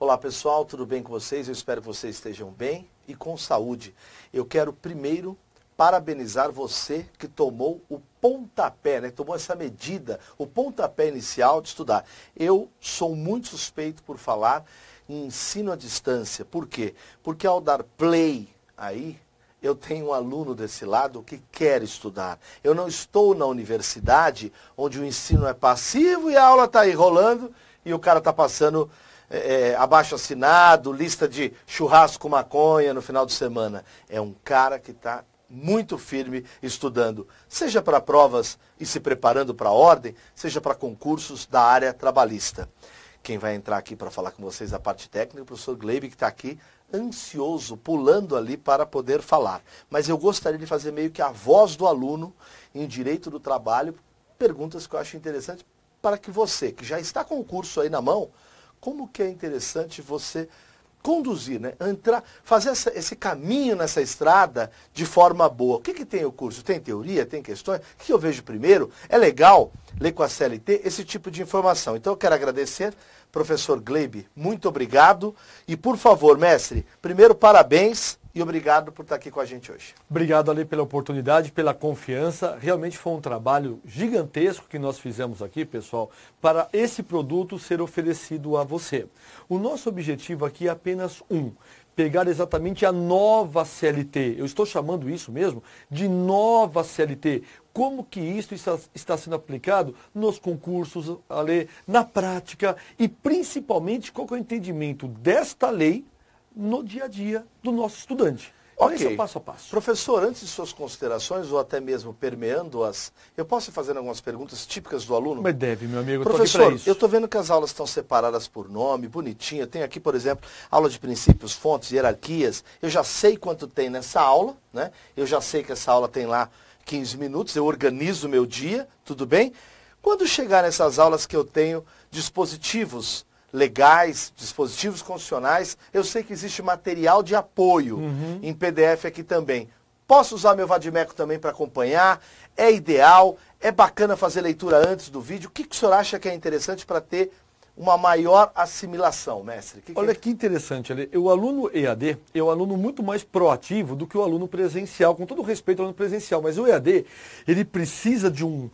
Olá pessoal, tudo bem com vocês? Eu espero que vocês estejam bem e com saúde. Eu quero primeiro parabenizar você que tomou o pontapé, né? Tomou essa medida, o pontapé inicial de estudar. Eu sou muito suspeito por falar em ensino à distância. Por quê? Porque ao dar play aí, eu tenho um aluno desse lado que quer estudar. Eu não estou na universidade onde o ensino é passivo e a aula está aí rolando e o cara está passando abaixo-assinado, lista de churrasco com maconha no final de semana. É um cara que está muito firme estudando, seja para provas e se preparando para a ordem, seja para concursos da área trabalhista. Quem vai entrar aqui para falar com vocês a parte técnica é o professor Gleibe, que está aqui ansioso, pulando ali para poder falar. Mas eu gostaria de fazer meio que a voz do aluno em direito do trabalho, perguntas que eu acho interessantes para que você, que já está com o curso aí na mão, como que é interessante você conduzir, né? Entrar, fazer esse caminho nessa estrada de forma boa. O que tem o curso? Tem teoria? Tem questões? O que eu vejo primeiro? É legal ler com a CLT esse tipo de informação. Então eu quero agradecer, professor Gleibe, muito obrigado. E por favor, mestre, primeiro parabéns e obrigado por estar aqui com a gente hoje. Obrigado, Ale, pela oportunidade, pela confiança. Realmente foi um trabalho gigantesco que nós fizemos aqui, pessoal, para esse produto ser oferecido a você. O nosso objetivo aqui é apenas pegar exatamente a nova CLT. Eu estou chamando isso mesmo de nova CLT. Como que isso está sendo aplicado nos concursos, Ale, na prática e principalmente qual que é o entendimento desta lei no dia a dia do nosso estudante. Então, esse é o passo a passo. Professor, antes de suas considerações, ou até mesmo permeando-as, eu posso fazer algumas perguntas típicas do aluno? Mas deve, meu amigo, professor, eu estou vendo que as aulas estão separadas por nome, bonitinho. Tem aqui, por exemplo, aula de princípios, fontes, hierarquias. Eu já sei quanto tem nessa aula, né? Eu já sei que essa aula tem lá 15 minutos, eu organizo o meu dia, tudo bem? Quando chegar nessas aulas que eu tenho dispositivos legais, dispositivos constitucionais, eu sei que existe material de apoio em PDF aqui também. Posso usar meu Vadimeco também para acompanhar? É ideal? É bacana fazer leitura antes do vídeo? O que o senhor acha que é interessante para ter uma maior assimilação, mestre? Olha que interessante, Ale. O aluno EAD é um aluno muito mais proativo do que o aluno presencial, com todo respeito ao aluno presencial, mas o EAD, ele precisa de um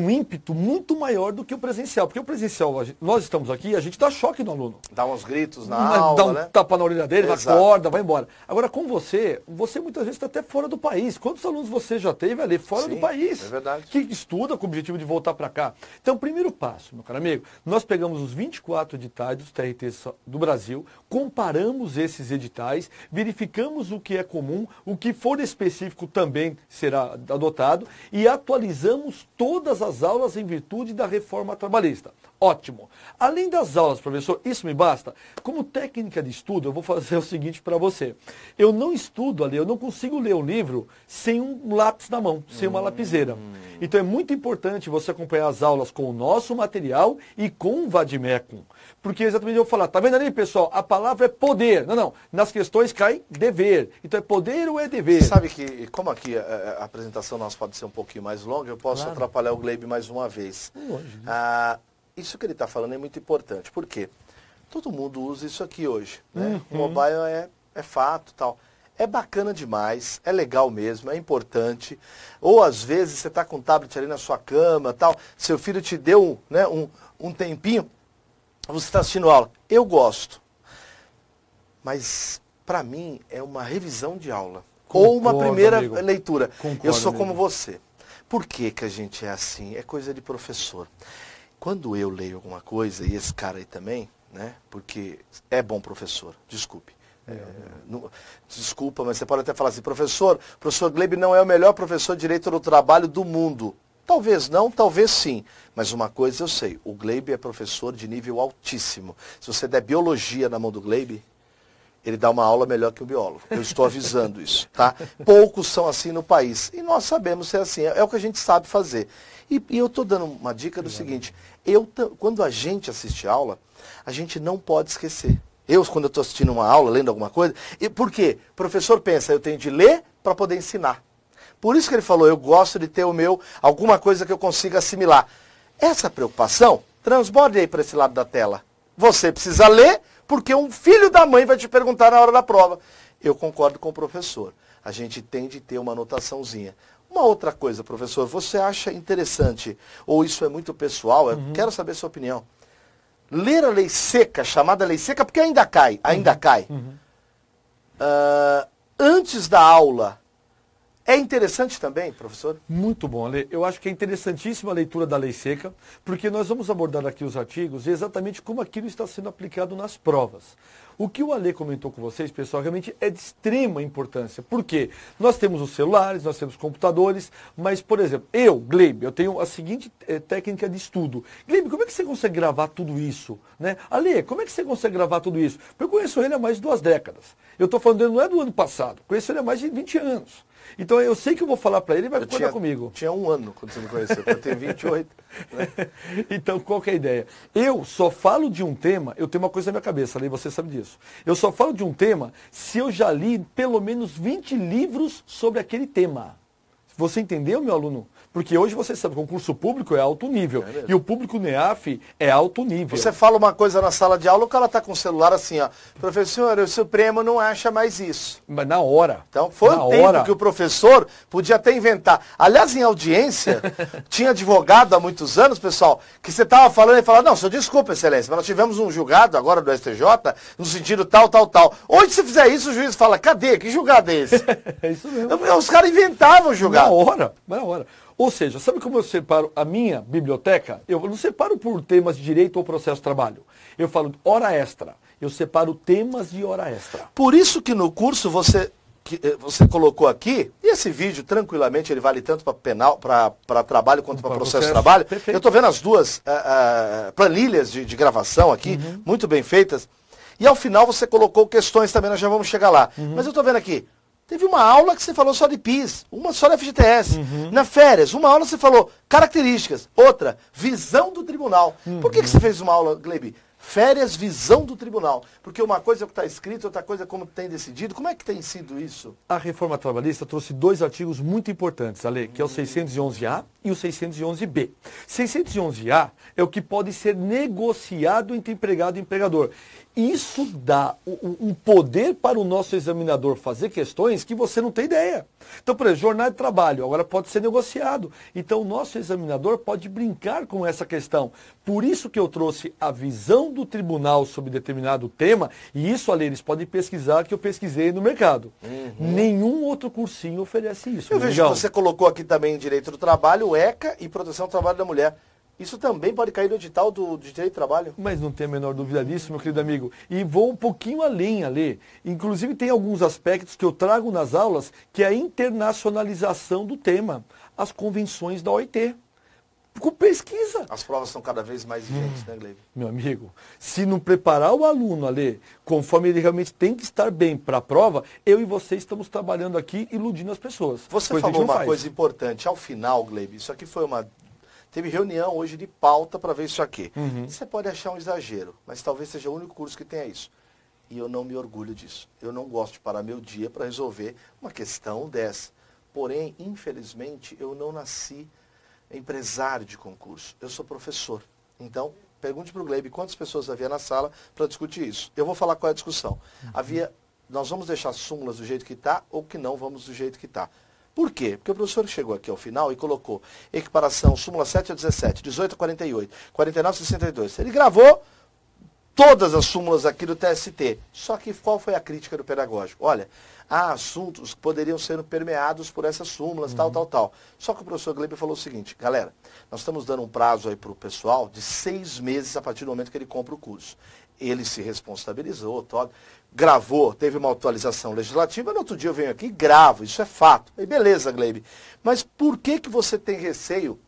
ímpeto muito maior do que o presencial, porque o presencial, nós estamos aqui, a gente dá choque no aluno. Dá uns gritos na aula, dá um né? tapa na orelha dele, Exato. acorda, vai embora. Agora, com você muitas vezes está até fora do país. Quantos alunos você já teve ali fora Sim, do país? É verdade. Que estuda com o objetivo de voltar para cá. Então, primeiro passo, meu caro amigo, nós pegamos os 24 editais dos TRTs do Brasil, comparamos esses editais, verificamos o que é comum, o que for específico também será adotado e atualizamos todas as aulas em virtude da reforma trabalhista. Ótimo. Além das aulas, professor, isso me basta? Como técnica de estudo, eu vou fazer o seguinte para você. Eu não estudo ali, eu não consigo ler um livro sem um lápis na mão, sem uma lapiseira. Então é muito importante você acompanhar as aulas com o nosso material e com o Vadimeco. Porque exatamente eu vou falar, tá vendo ali, pessoal? A palavra é poder. Não. Nas questões cai dever. Então é poder ou é dever? Você sabe que, como aqui a apresentação nossa pode ser um pouquinho mais longa, eu posso atrapalhar o Gleibe mais uma vez. Isso que ele está falando é muito importante. Por quê? Todo mundo usa isso aqui hoje. Né? O mobile é fato, tal. É bacana demais, é legal mesmo, é importante. Ou às vezes você está com o tablet ali na sua cama, tal, seu filho te deu um tempinho, você está assistindo aula. Eu gosto. Mas, para mim, é uma revisão de aula. Ou uma primeira leitura. Eu sou como você. Por que que a gente é assim? É coisa de professor. Quando eu leio alguma coisa, e esse cara aí também, né? Porque é bom professor, desculpe. Desculpa, mas você pode até falar assim, professor Gleibe não é o melhor professor de direito do trabalho do mundo. Talvez não, talvez sim. Mas uma coisa eu sei, o Gleibe é professor de nível altíssimo. Se você der biologia na mão do Gleibe, ele dá uma aula melhor que o biólogo. Eu estou avisando isso, tá? Poucos são assim no país. E nós sabemos ser assim, é o que a gente sabe fazer. E eu estou dando uma dica do seguinte, quando a gente assiste aula, a gente não pode esquecer. Quando eu estou assistindo uma aula, lendo alguma coisa, por quê? O professor pensa, eu tenho de ler para poder ensinar. Por isso que ele falou, eu gosto de ter alguma coisa que eu consiga assimilar. Essa preocupação, transborde aí para esse lado da tela. Você precisa ler porque um filho da mãe vai te perguntar na hora da prova. Eu concordo com o professor. A gente tem de ter uma anotaçãozinha. Uma outra coisa, professor, você acha interessante, ou isso é muito pessoal, eu quero saber a sua opinião. Ler a lei seca, chamada lei seca, porque ainda cai. Antes da aula, é interessante também, professor? Muito bom, Ale. Eu acho que é interessantíssima a leitura da lei seca, porque nós vamos abordar aqui os artigos e exatamente como aquilo está sendo aplicado nas provas. O que o Ale comentou com vocês, pessoal, realmente é de extrema importância. Por quê? Nós temos os celulares, nós temos computadores, mas, por exemplo, Gleibe, eu tenho a seguinte técnica de estudo. Gleibe, como é que você consegue gravar tudo isso? Né? Ale, como é que você consegue gravar tudo isso? Eu conheço ele há mais de 2 décadas. Eu estou falando dele, não é do ano passado, conheço ele há mais de 20 anos. Então eu sei que eu vou falar para ele e vai concordar comigo. Tinha 1 ano quando você me conheceu, eu tenho 28. Né? Então qual que é a ideia? Eu só falo de um tema, eu tenho uma coisa na minha cabeça, Ali, você sabe disso. Eu só falo de um tema se eu já li pelo menos 20 livros sobre aquele tema. Você entendeu, meu aluno? Porque hoje você sabe que o concurso público é alto nível. E o público NEAF é alto nível. Você fala uma coisa na sala de aula, o cara está com o celular assim, ó. Professor, o Supremo não acha mais isso. Mas na hora. Então foi o tempo que o professor podia até inventar. Aliás, em audiência, tinha advogado há muitos anos, pessoal, que você estava falando e falava, não, senhor, desculpa, excelência, mas nós tivemos um julgado agora do STJ, no sentido tal. Hoje, se fizer isso, o juiz fala, cadê? Que julgado é esse? É isso mesmo. Os caras inventavam o julgado. Na hora. Ou seja, sabe como eu separo a minha biblioteca? Eu não separo por temas de direito ou processo de trabalho. Eu falo hora extra. Eu separo temas de hora extra. Por isso que no curso você colocou aqui, e esse vídeo tranquilamente ele vale tanto para penal, para trabalho quanto para processo de trabalho. Perfeito. Eu estou vendo as duas planilhas de gravação aqui, muito bem feitas. E ao final você colocou questões também, nós já vamos chegar lá. Mas eu estou vendo aqui. Teve uma aula que você falou só de PIS, uma só de FGTS. Na férias, uma aula você falou características, outra, visão do tribunal. Por que você fez uma aula, Gleibe? Férias, visão do tribunal. Porque uma coisa é o que está escrito, outra coisa é como tem decidido. Como é que tem sido isso? A reforma trabalhista trouxe 2 artigos muito importantes, Ale, que é o 611A e o 611B. 611A é o que pode ser negociado entre empregado e empregador. Isso dá um poder para o nosso examinador fazer questões que você não tem ideia. Então, por exemplo, jornada de trabalho, agora pode ser negociado. Então, o nosso examinador pode brincar com essa questão. Por isso que eu trouxe a visão do tribunal sobre determinado tema, e isso, Ale, eles podem pesquisar, que eu pesquisei no mercado. Nenhum outro cursinho oferece isso. Eu vejo que você colocou aqui também Direito do Trabalho, ECA e Proteção do Trabalho da Mulher. Isso também pode cair no edital do Direito do Trabalho? Mas não tem a menor dúvida disso, meu querido amigo. E vou um pouquinho além, Ale. Inclusive tem alguns aspectos que eu trago nas aulas, que é a internacionalização do tema. As convenções da OIT. Com pesquisa. As provas são cada vez mais exigentes, né, Gleibe? Meu amigo, se não preparar o aluno, Ale, conforme ele realmente tem que estar bem para a prova, eu e você estamos trabalhando aqui iludindo as pessoas. Você falou uma coisa importante. Ao final, Gleibe, isso aqui foi uma... Teve reunião hoje de pauta para ver isso aqui. Você pode achar um exagero, mas talvez seja o único curso que tenha isso. E eu não me orgulho disso. Eu não gosto de parar meu dia para resolver uma questão dessa. Porém, infelizmente, eu não nasci empresário de concurso. Eu sou professor. Então, pergunte para o Gleibe quantas pessoas havia na sala para discutir isso. Eu vou falar qual é a discussão. Nós vamos deixar súmulas do jeito que está ou que não vamos do jeito que está. Por quê? Porque o professor chegou aqui ao final e colocou equiparação, súmula 7 a 17, 18 a 48, 49 a 62. Ele gravou todas as súmulas aqui do TST. Só que qual foi a crítica do pedagógico? Olha, há assuntos que poderiam ser permeados por essas súmulas, tal. Só que o professor Gleibe falou o seguinte, galera, nós estamos dando um prazo aí para o pessoal de 6 meses a partir do momento que ele compra o curso. Ele se responsabilizou, gravou, teve uma atualização legislativa, no outro dia eu venho aqui e gravo, isso é fato. Aí beleza, Gleibe. Mas por que você tem receio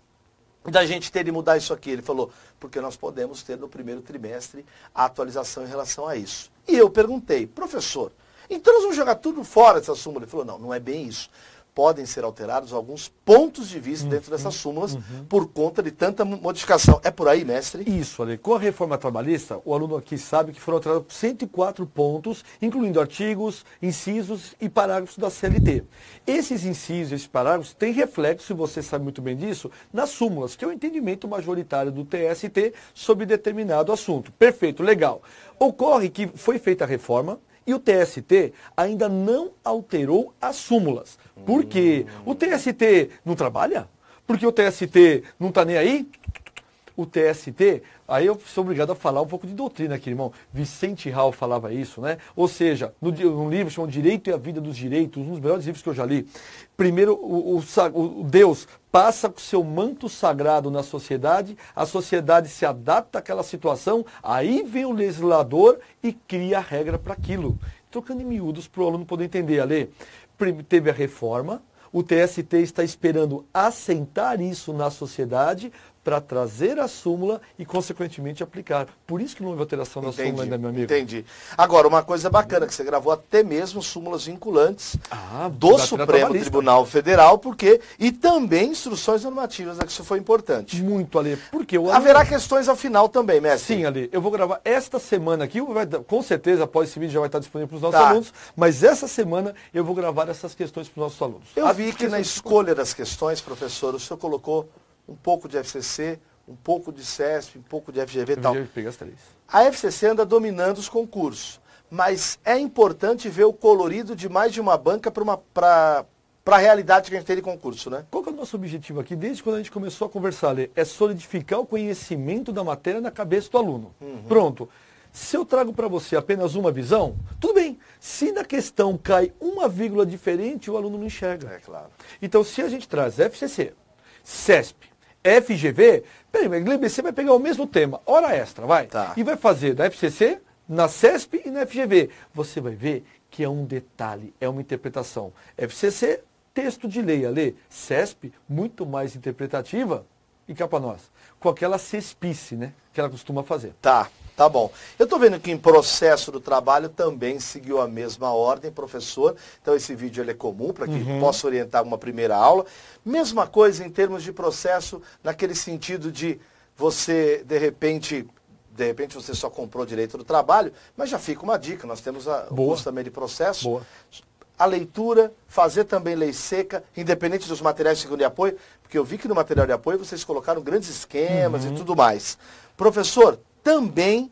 da gente ter de mudar isso aqui? Ele falou, porque nós podemos ter no primeiro trimestre a atualização em relação a isso. E eu perguntei, professor, então nós vamos jogar tudo fora essa súmula? Ele falou, não é bem isso. podem ser alterados alguns pontos de vista dentro dessas súmulas por conta de tanta modificação. É por aí, mestre? Isso, Ale. Com a reforma trabalhista, o aluno aqui sabe que foram alterados 104 pontos, incluindo artigos, incisos e parágrafos da CLT. Esses incisos, esses parágrafos, têm reflexo, e você sabe muito bem disso, nas súmulas, que é o entendimento majoritário do TST sobre determinado assunto. Perfeito, legal. Ocorre que foi feita a reforma, e o TST ainda não alterou as súmulas. Por quê? O TST não trabalha? Porque o TST não está nem aí? O TST, aí eu sou obrigado a falar um pouco de doutrina aqui, irmão. Vicente Hall falava isso, né? Ou seja, num livro chamado Direito e a Vida dos Direitos, um dos melhores livros que eu já li. Primeiro, o Deus passa com seu manto sagrado na sociedade, a sociedade se adapta àquela situação, aí vem o legislador e cria a regra para aquilo. Trocando em miúdos para o aluno poder entender, Ale. Teve a reforma, o TST está esperando assentar isso na sociedade para trazer a súmula e, consequentemente, aplicar. Por isso que não houve alteração da súmula ainda, meu amigo. Entendi. Agora, uma coisa bacana, que você gravou até mesmo súmulas vinculantes do Supremo Tribunal Federal, e também instruções normativas, que isso foi importante. Muito, Ale. Porque haverá questões ao final também, mestre? Sim, Ale. Eu vou gravar esta semana aqui, com certeza, após esse vídeo já vai estar disponível para os nossos alunos, mas essa semana eu vou gravar essas questões para os nossos alunos. Eu vi que na escolha das questões, professor, o senhor colocou um pouco de FCC, um pouco de CESP, um pouco de FGV e tal. A FCC anda dominando os concursos, mas é importante ver o colorido de mais de uma banca para a realidade que a gente tem de concurso, né? Qual que é o nosso objetivo aqui, desde quando a gente começou a conversar, Lê? É solidificar o conhecimento da matéria na cabeça do aluno. Pronto. Se eu trago para você apenas uma visão, tudo bem. Se na questão cai uma vírgula diferente, o aluno não enxerga. É claro. Então, se a gente traz FCC, CESP, FGV, você vai pegar o mesmo tema, hora extra, vai. Tá. E vai fazer da FCC, na CESP e na FGV. Você vai ver que é um detalhe, é uma interpretação. FCC, texto de lei, Lê. CESP, muito mais interpretativa, e cá para nós, com aquela cespice, né, que ela costuma fazer. Tá bom. Eu estou vendo que em processo do trabalho também seguiu a mesma ordem, professor. Então esse vídeo ele é comum para que possa orientar uma primeira aula. Mesma coisa em termos de processo, naquele sentido de você, de repente você só comprou direito do trabalho, mas já fica uma dica, nós temos o curso também de processo. Boa. A leitura, fazer também lei seca, independente dos materiais de segundo apoio, porque eu vi que no material de apoio vocês colocaram grandes esquemas e tudo mais. Professor, também,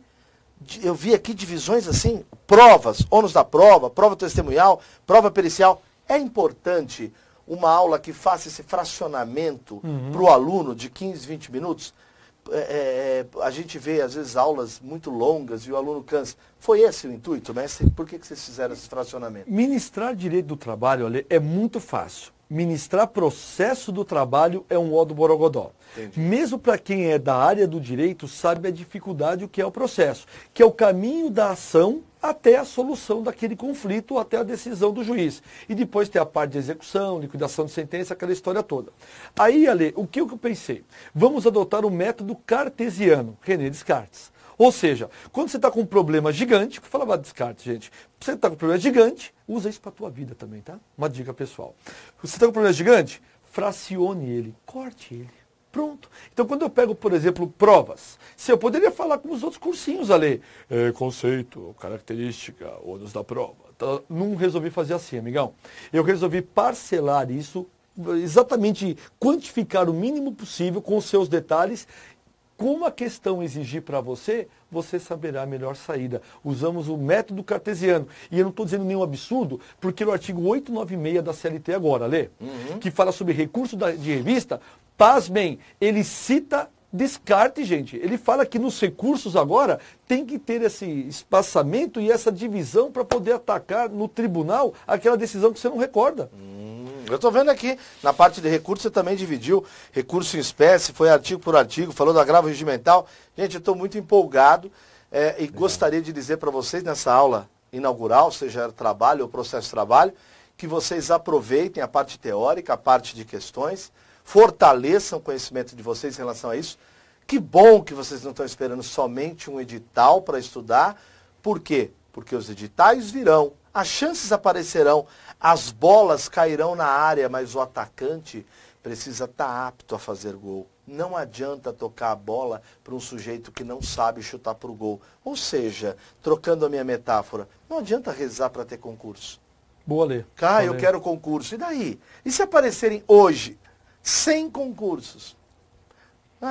eu vi aqui divisões assim, provas, ônus da prova, prova testemunhal, prova pericial. É importante uma aula que faça esse fracionamento para o aluno de 15, 20 minutos? A gente vê, às vezes, aulas muito longas e o aluno cansa. Foi esse o intuito, mestre? Por que vocês fizeram esse fracionamento? Ministrar direito do trabalho, Ale, é muito fácil. Ministrar processo do trabalho é um ó do borogodó. Entendi. Mesmo para quem é da área do direito, sabe a dificuldade o que é o processo, que é o caminho da ação até a solução daquele conflito, até a decisão do juiz. E depois tem a parte de execução, liquidação de sentença, aquela história toda. Aí, Ale, o que eu pensei? Vamos adotar o método cartesiano, René Descartes. Ou seja, quando você está com um problema gigante, vou falar about Descartes, gente. Você está com um problema gigante, usa isso para a tua vida também, tá? Uma dica pessoal. Você está com um problema gigante, fracione ele, corte ele. Pronto. Então, quando eu pego, por exemplo, provas, se eu poderia falar com os outros cursinhos ali, conceito, característica, ônus da prova. Então, não resolvi fazer assim, amigão. Eu resolvi parcelar isso, exatamente quantificar o mínimo possível com os seus detalhes. Como a questão exigir para você, você saberá a melhor saída. Usamos o método cartesiano. E eu não estou dizendo nenhum absurdo, porque no artigo 896 da CLT agora, Lê, que fala sobre recurso de revista, pasmem, ele cita Descartes, gente. Ele fala que nos recursos agora tem que ter esse espaçamento e essa divisão para poder atacar no tribunal aquela decisão que você não recorda. Eu estou vendo aqui, na parte de recurso, você também dividiu recurso em espécie, foi artigo por artigo, falou do agravo regimental. Gente, eu estou muito empolgado e gostaria de dizer para vocês nessa aula inaugural, seja trabalho ou processo de trabalho, que vocês aproveitem a parte teórica, a parte de questões, fortaleçam o conhecimento de vocês em relação a isso. Que bom que vocês não estão esperando somente um edital para estudar. Por quê? Porque os editais virão. As chances aparecerão, as bolas cairão na área, mas o atacante precisa estar apto a fazer gol. Não adianta tocar a bola para um sujeito que não sabe chutar para o gol. Ou seja, trocando a minha metáfora, não adianta rezar para ter concurso. Boa, Lê. Eu quero concurso. E daí? E se aparecerem hoje 100 concursos?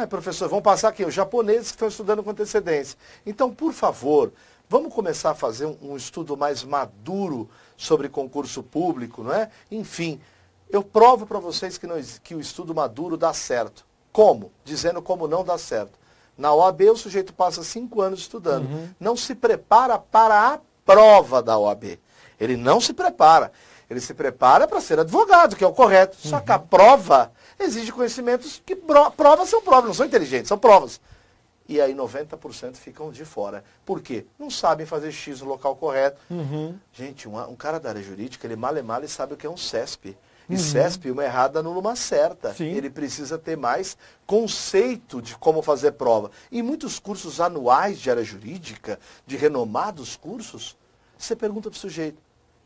Professor, vão passar aqui os japoneses que estão estudando com antecedência. Então, por favor, vamos começar a fazer um estudo mais maduro sobre concurso público, não é? Enfim, eu provo para vocês que o estudo maduro dá certo. Como? Dizendo como não dá certo. Na OAB, o sujeito passa 5 anos estudando. Não se prepara para a prova da OAB. Ele não se prepara. Ele se prepara para ser advogado, que é o correto. Só que a prova exige conhecimentos que provas são provas, não são inteligentes, são provas. E aí 90% ficam de fora. Por quê? Não sabem fazer X no local correto. Gente, um cara da área jurídica, ele mal sabe o que é um CESP. E CESP, uma errada anula uma certa. Sim. Ele precisa ter mais conceito de como fazer prova. E muitos cursos anuais de área jurídica, de renomados cursos, você pergunta para o sujeito,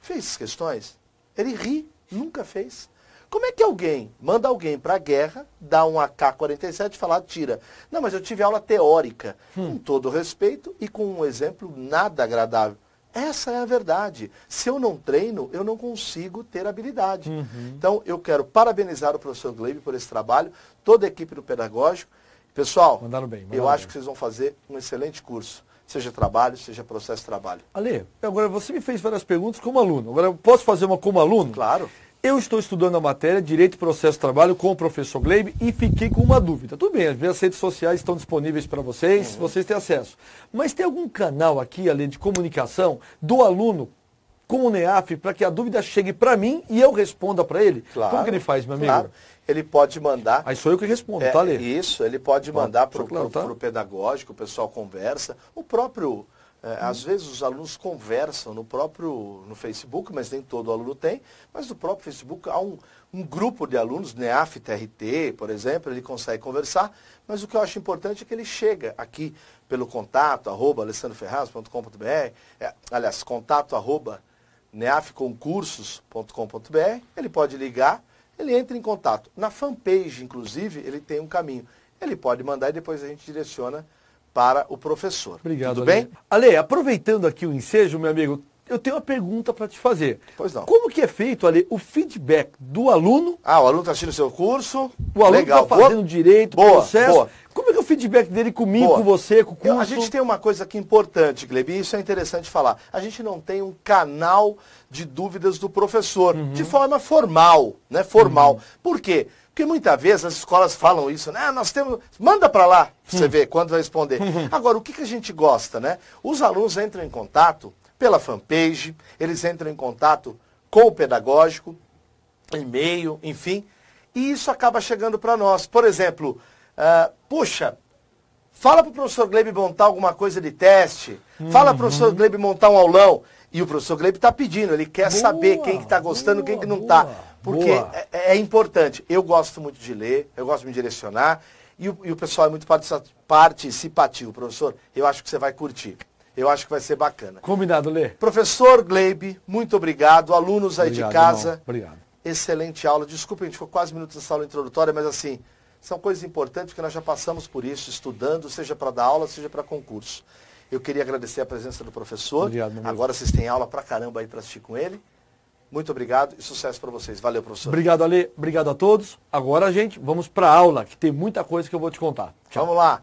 fez essas questões? Ele ri, nunca fez. Como é que alguém manda alguém para a guerra, dá um AK-47 e fala, tira? Não, mas eu tive aula teórica, com todo respeito e com um exemplo nada agradável. Essa é a verdade. Se eu não treino, eu não consigo ter habilidade. Então, eu quero parabenizar o professor Gleibe por esse trabalho, toda a equipe do Pedagógico. Pessoal, mandaram bem, eu acho que vocês vão fazer um excelente curso. Seja trabalho, seja processo de trabalho. Ale, agora você me fez várias perguntas como aluno. Agora, eu posso fazer uma como aluno? Claro. Eu estou estudando a matéria Direito e Processo de Trabalho com o professor Gleibe e fiquei com uma dúvida. Tudo bem, as minhas redes sociais estão disponíveis para vocês, vocês têm acesso. Mas tem algum canal aqui, além de comunicação, do aluno com o NEAF para que a dúvida chegue para mim e eu responda para ele? Claro. Como que ele faz, meu amigo? Claro. Ele pode mandar... Aí sou eu que respondo, tá, Lê? Isso, ele pode mandar para tá? o pedagógico, o pessoal conversa. O próprio... às vezes os alunos conversam no Facebook, mas nem todo aluno tem, mas no próprio Facebook há um grupo de alunos, NEAF, TRT, por exemplo, ele consegue conversar, mas o que eu acho importante é que ele chega aqui pelo contato, @alessandroferraz.com.br, aliás, contato @neafconcursos.com.br, ele pode ligar, ele entra em contato. Na fanpage, inclusive, ele tem um caminho. Ele pode mandar e depois a gente direciona para o professor. Obrigado, Tudo bem? Ale, aproveitando aqui o ensejo, meu amigo, eu tenho uma pergunta para te fazer. Pois não. Como que é feito, Ale, o feedback do aluno? O aluno está assistindo o seu curso. O aluno está fazendo direito, processo. Boa. Como é que é o feedback dele comigo, com você, com o curso? A gente tem uma coisa aqui importante, Gleibe, e isso é interessante falar. A gente não tem um canal de dúvidas do professor, de forma formal, né? Formal. Por quê? Porque muitas vezes as escolas falam isso, né? Nós temos... Manda para lá, pra você ver quando vai responder. Agora, o que a gente gosta, né? Os alunos entram em contato pela fanpage, eles entram em contato com o pedagógico, e-mail, enfim, e isso acaba chegando para nós. Por exemplo, puxa, fala para o professor Gleibe montar alguma coisa de teste, fala para o professor Gleibe montar um aulão, e o professor Gleibe está pedindo, ele quer saber quem que está gostando, quem que não está. Porque é importante. Eu gosto muito de ler, eu gosto de me direcionar, e o pessoal é muito participativo, professor. Eu acho que você vai curtir. Eu acho que vai ser bacana. Combinado, Lê. Professor Gleibe, muito obrigado. Alunos aí de casa. Irmão. Obrigado. Excelente aula. Desculpa, a gente ficou quase minutos nessa aula introdutória, mas assim, são coisas importantes porque nós já passamos por isso, estudando, seja para dar aula, seja para concurso. Eu queria agradecer a presença do professor. Obrigado, meu Agora vocês têm aula pra caramba aí para assistir com ele. Muito obrigado e sucesso para vocês. Valeu, professor. Obrigado, Ale. Obrigado a todos. Agora, gente, vamos para a aula, que tem muita coisa que eu vou te contar. Tchau. Vamos lá.